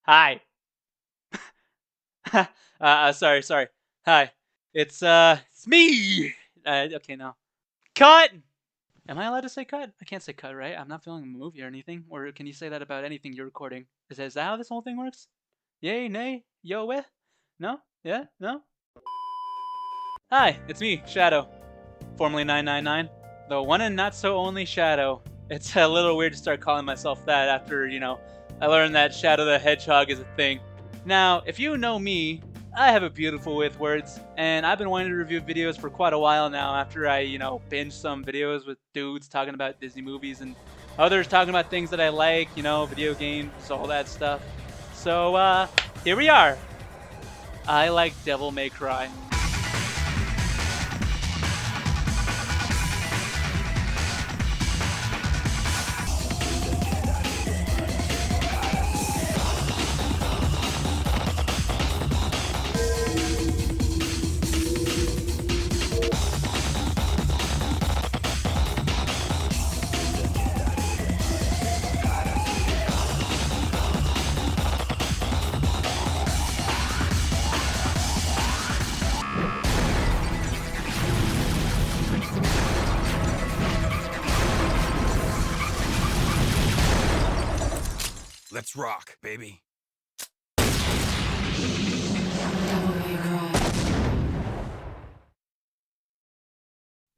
Hi. Sorry. Hi. It's me. Okay, now. Cut! Am I allowed to say cut? I can't say cut, right? I'm not filming a movie or anything. Or can you say that about anything you're recording? Is that how this whole thing works? Yay, nay, yo, with? No? Yeah? No? Hi, it's me, Shadow. Formerly 999. The one and not so only Shadow. It's a little weird to start calling myself that after, I learned that Shadow the Hedgehog is a thing. Now, if you know me, I have a beautiful with words, and I've been wanting to review videos for quite a while now after I, binge some videos with dudes talking about Disney movies and others talking about things that I like, video games, all that stuff. So, here we are. I like Devil May Cry. Let's rock, baby.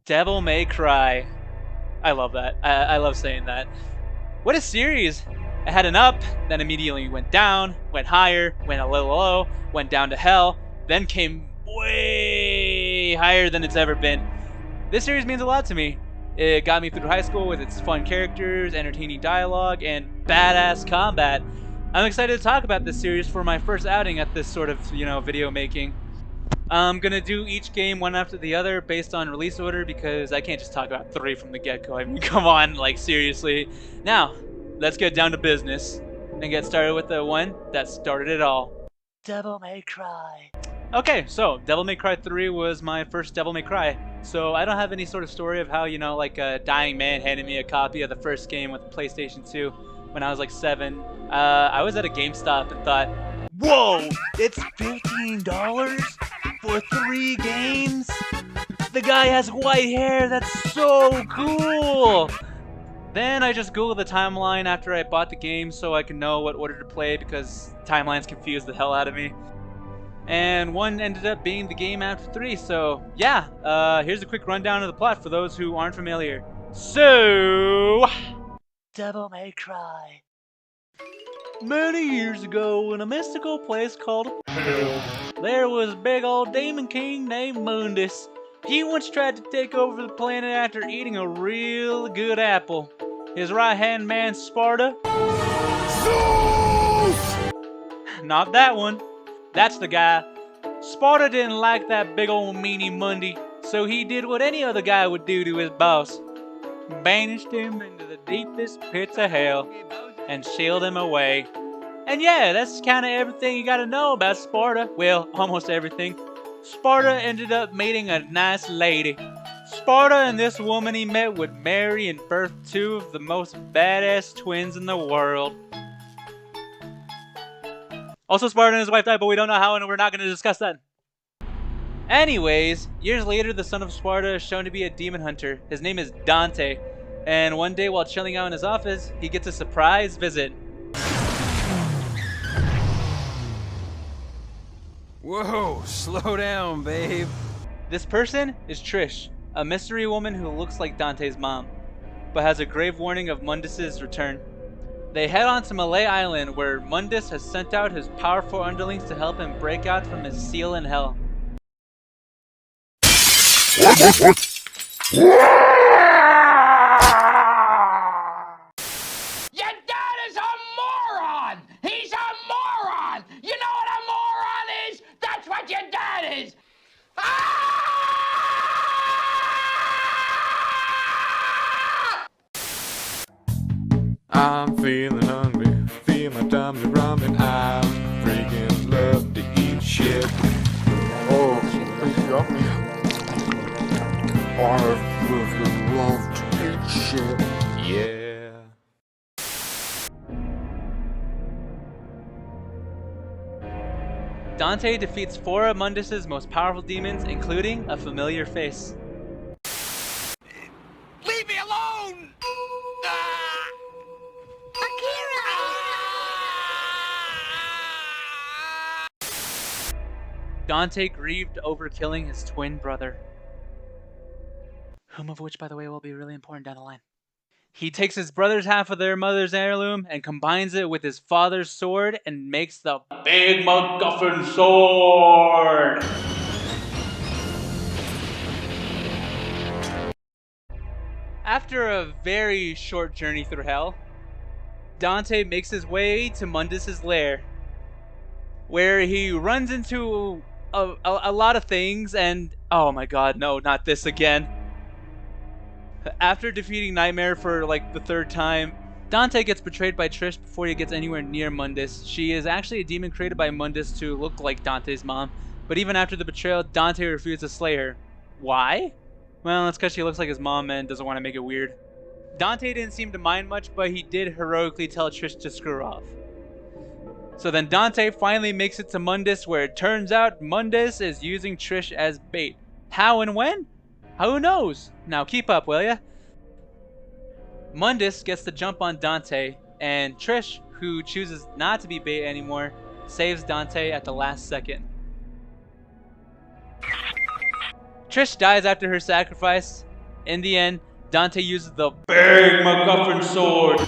Devil May Cry. I love that. I love saying that. What a series! It had an up, then immediately went down, went higher, went a little low, went down to hell, then came way higher than it's ever been. This series means a lot to me. It got me through high school with its fun characters, entertaining dialogue, and badass combat. I'm excited to talk about this series for my first outing at this sort of, video making. I'm gonna do each game one after the other based on release order because I can't just talk about 3 from the get-go. I mean, come on, like seriously. Now, let's get down to business and get started with the one that started it all. Devil May Cry. Okay, so Devil May Cry 3 was my first Devil May Cry. So I don't have any sort of story of how, like a dying man handed me a copy of the first game with the PlayStation 2 when I was like 7. I was at a GameStop and thought, whoa, it's $15 for 3 games? The guy has white hair, that's so cool! Then I just googled the timeline after I bought the game so I could know what order to play because timelines confused the hell out of me. And 1 ended up being the game after 3, so yeah, here's a quick rundown of the plot for those who aren't familiar. So, Devil May Cry. Many years ago, in a mystical place called Hell, there was a big old demon king named Mundus. He once tried to take over the planet after eating a real good apple. His right-hand man, Sparta. Zeus! Not that one. That's the guy. Sparta didn't like that big old meanie Mundy, so he did what any other guy would do to his boss. Banished him into the deepest pits of hell and sealed him away. And yeah, that's kind of everything you gotta know about Sparta. Well, almost everything. Sparta ended up meeting a nice lady. Sparta and this woman he met would marry and birth 2 of the most badass twins in the world. Also, Sparta and his wife died, but we don't know how, and we're not going to discuss that. Anyways, years later, the son of Sparta is shown to be a demon hunter. His name is Dante. And one day, while chilling out in his office, he gets a surprise visit. Whoa, slow down, babe. This person is Trish, a mystery woman who looks like Dante's mom, but has a grave warning of Mundus' return. They head on to Malay Island, where Mundus has sent out his powerful underlings to help him break out from his seal in hell. Your dad is a moron! He's a moron! You know what a moron is? That's what your dad is! Ah! I'm feeling hungry, feel my tummy rumbling. I freaking love to eat shit. Oh, please help me. I freaking love to eat shit. Yeah. Dante defeats 4 of Mundus' most powerful demons, including a familiar face. Leave me alone! Ah! Dante grieved over killing his twin brother, whom of which, by the way, will be really important down the line. He takes his brother's half of their mother's heirloom and combines it with his father's sword and makes the Big MacGuffin Sword! After a very short journey through hell, Dante makes his way to Mundus' lair, where he runs into a lot of things and... oh my god, no, not this again. After defeating Nightmare for like the 3rd time, Dante gets betrayed by Trish before he gets anywhere near Mundus. She is actually a demon created by Mundus to look like Dante's mom, but even after the betrayal, Dante refused to slay her. Why? Well, it's because she looks like his mom and doesn't want to make it weird. Dante didn't seem to mind much, but he did heroically tell Trish to screw her off. So then Dante finally makes it to Mundus, where it turns out Mundus is using Trish as bait. How and when? Who knows? Now keep up, will ya? Mundus gets the jump on Dante, and Trish, who chooses not to be bait anymore, saves Dante at the last second. Trish dies after her sacrifice. In the end, Dante uses the Big MacGuffin Sword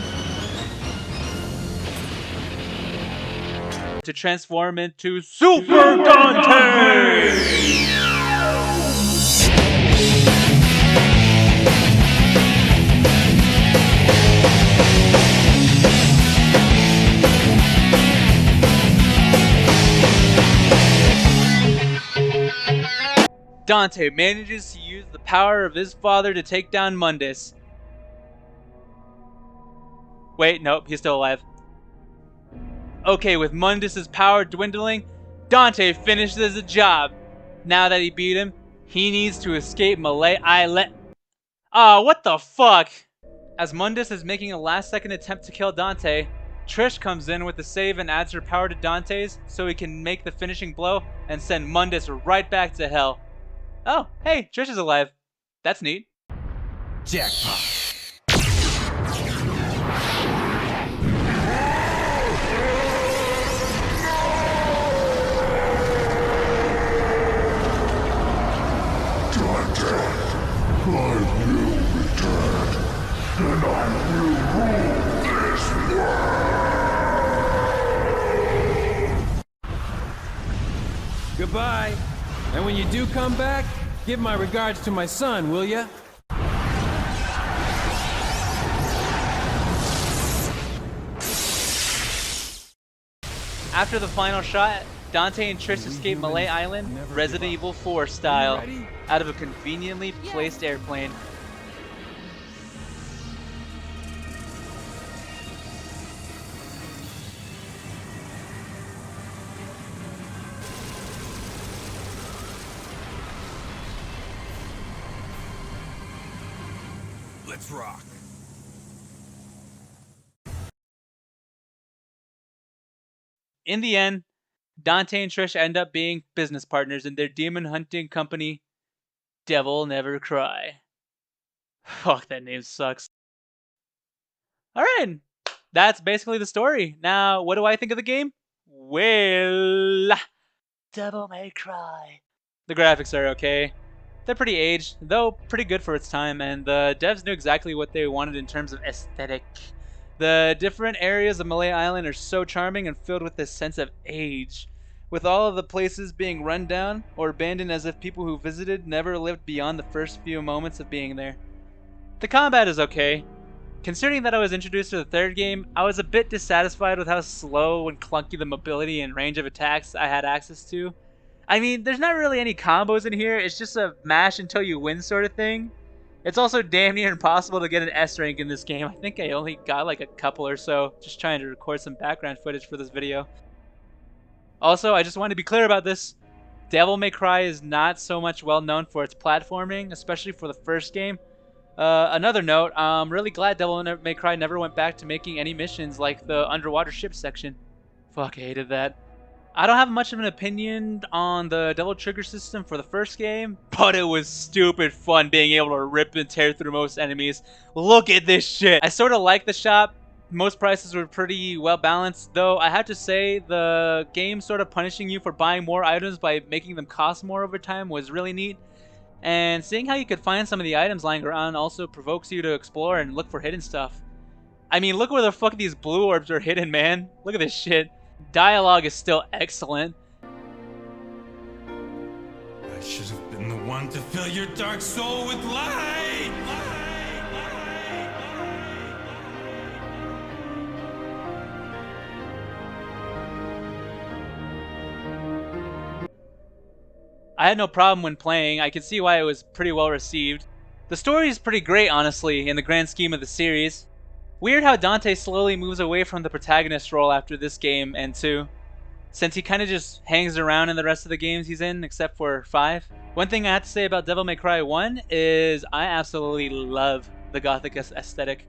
to transform into Super Dante! Dante manages to use the power of his father to take down Mundus. Wait, nope, he's still alive. Okay, with Mundus' power dwindling, Dante finishes the job. Now that he beat him, he needs to escape Malay Island. Ah, what the fuck? As Mundus is making a last-second attempt to kill Dante, Trish comes in with the save and adds her power to Dante's so he can make the finishing blow and send Mundus right back to hell. Oh, hey, Trish is alive. That's neat. Jackpot. Goodbye. And when you do come back, give my regards to my son, will ya? After the final shot, Dante and Trish escape Malay Island, Resident Evil 4 style, out of a conveniently placed airplane. Let's rock. In the end, Dante and Trish end up being business partners in their demon hunting company, Devil Never Cry. Fuck, that name sucks. Alright, that's basically the story. Now, what do I think of the game? Well, Devil May Cry. The graphics are okay. They're pretty aged, though pretty good for its time, and the devs knew exactly what they wanted in terms of aesthetic. The different areas of Malay Island are so charming and filled with this sense of age, with all of the places being run down or abandoned as if people who visited never lived beyond the first few moments of being there. The combat is okay. Considering that I was introduced to the 3rd game, I was a bit dissatisfied with how slow and clunky the mobility and range of attacks I had access to. I mean, there's not really any combos in here, it's just a mash until you win sort of thing. It's also damn near impossible to get an S rank in this game. I think I only got like a couple or so, just trying to record some background footage for this video. Also, I just want to be clear about this. Devil May Cry is not so much well known for its platforming, especially for the first game. Another note, I'm really glad Devil May Cry never went back to making any missions like the underwater ship section. Fuck, I hated that. I don't have much of an opinion on the double trigger system for the first game, but it was stupid fun being able to rip and tear through most enemies. Look at this shit. I sort of like the shop. Most prices were pretty well balanced, though I have to say the game sort of punishing you for buying more items by making them cost more over time was really neat. And seeing how you could find some of the items lying around also provokes you to explore and look for hidden stuff. I mean, look where the fuck these blue orbs are hidden, man. Look at this shit. Dialogue is still excellent. I should have been the one to fill your dark soul with light. I had no problem when playing. I could see why it was pretty well received. The story is pretty great, honestly, in the grand scheme of the series. Weird how Dante slowly moves away from the protagonist role after this game and 2, since he kind of just hangs around in the rest of the games he's in, except for 5. One thing I have to say about Devil May Cry 1 is I absolutely love the gothic aesthetic.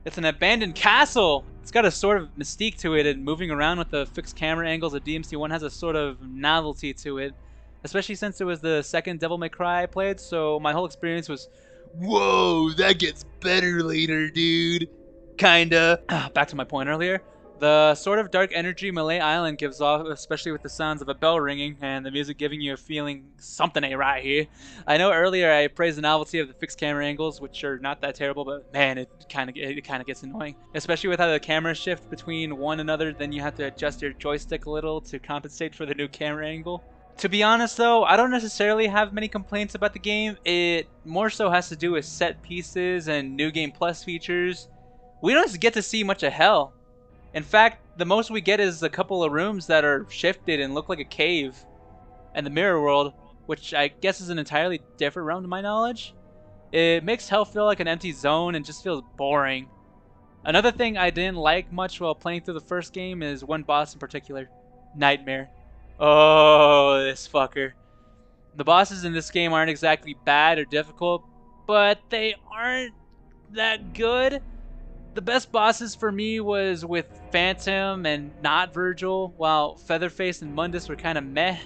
It's an abandoned castle! It's got a sort of mystique to it, and moving around with the fixed camera angles of DMC1 has a sort of novelty to it. Especially since it was the second Devil May Cry I played, so my whole experience was, whoa, that gets better later, dude. Kinda. Back to my point earlier. The sort of dark energy Malay Island gives off, especially with the sounds of a bell ringing and the music giving you a feeling something ain't right here. I know earlier I praised the novelty of the fixed camera angles, which are not that terrible, but man, it kind of gets annoying. Especially with how the cameras shift between one another, then you have to adjust your joystick a little to compensate for the new camera angle. To be honest though, I don't necessarily have many complaints about the game. It more so has to do with set pieces and New Game Plus features. We don't get to see much of hell. In fact, the most we get is a couple of rooms that are shifted and look like a cave. And the mirror world, which I guess is an entirely different realm to my knowledge. It makes hell feel like an empty zone and just feels boring. Another thing I didn't like much while playing through the first game is one boss in particular, Nightmare. Oh, this fucker. The bosses in this game aren't exactly bad or difficult, but they aren't that good. The best bosses for me was with Phantom and not Virgil, while Featherface and Mundus were kind of meh,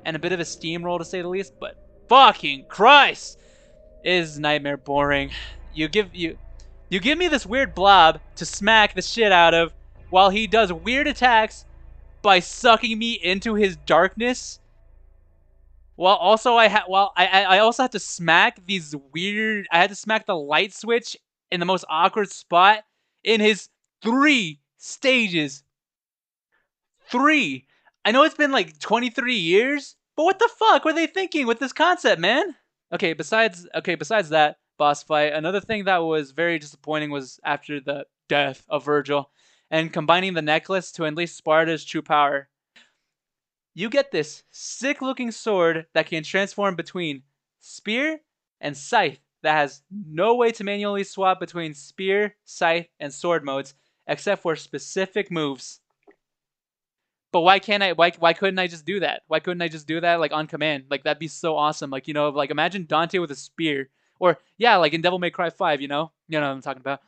and a bit of a steamroll to say the least, but fucking Christ! Is Nightmare boring. You give me this weird blob to smack the shit out of, while he does weird attacks by sucking me into his darkness. While also I also had to smack these weird. I had to smack the light switch in the most awkward spot in his 3 stages. 3. I know it's been like 23 years, but what the fuck were they thinking with this concept, man? Okay, besides that boss fight, another thing that was very disappointing was after the death of Virgil and combining the necklace to unleash Sparta's true power. You get this sick-looking sword that can transform between spear and scythe that has no way to manually swap between spear, scythe, and sword modes except for specific moves. But why couldn't I just do that? Why couldn't I just do that like on command? Like that'd be so awesome. Like, you know, like imagine Dante with a spear. Or yeah, like in Devil May Cry 5, you know? You know what I'm talking about.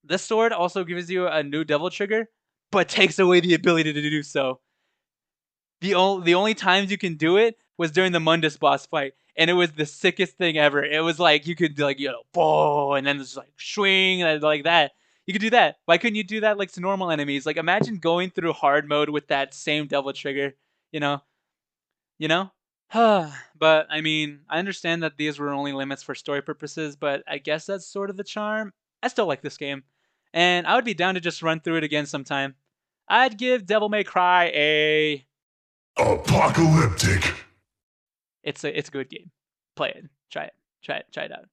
This sword also gives you a new devil trigger, but takes away the ability to do so. The only times you can do it was during the Mundus boss fight, and it was the sickest thing ever. It was like you could like, you know, bow, and then it's like swing, and like that. You could do that. Why couldn't you do that like to normal enemies? Like imagine going through hard mode with that same devil trigger, you know? You know? But I mean, I understand that these were only limits for story purposes, but I guess that's sort of the charm. I still like this game, and I would be down to just run through it again sometime. I'd give Devil May Cry a apocalyptic. It's a good game. Play it. Try it out.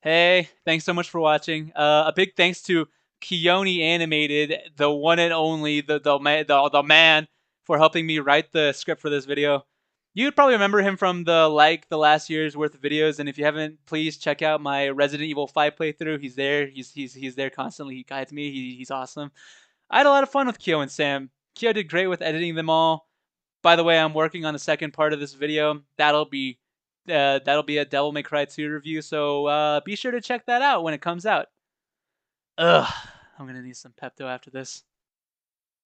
Hey, thanks so much for watching. A big thanks to Keone Animated, the one and only, the man, for helping me write the script for this video. You'd probably remember him from the last year's worth of videos, and if you haven't, please check out my Resident Evil 5 playthrough. He's there. He's there constantly. He guides me. He's awesome. I had a lot of fun with Kyo and Sam. Kyo did great with editing them all. By the way, I'm working on the second part of this video. That'll be a Devil May Cry 2 review, so be sure to check that out when it comes out. Ugh, I'm gonna need some Pepto after this.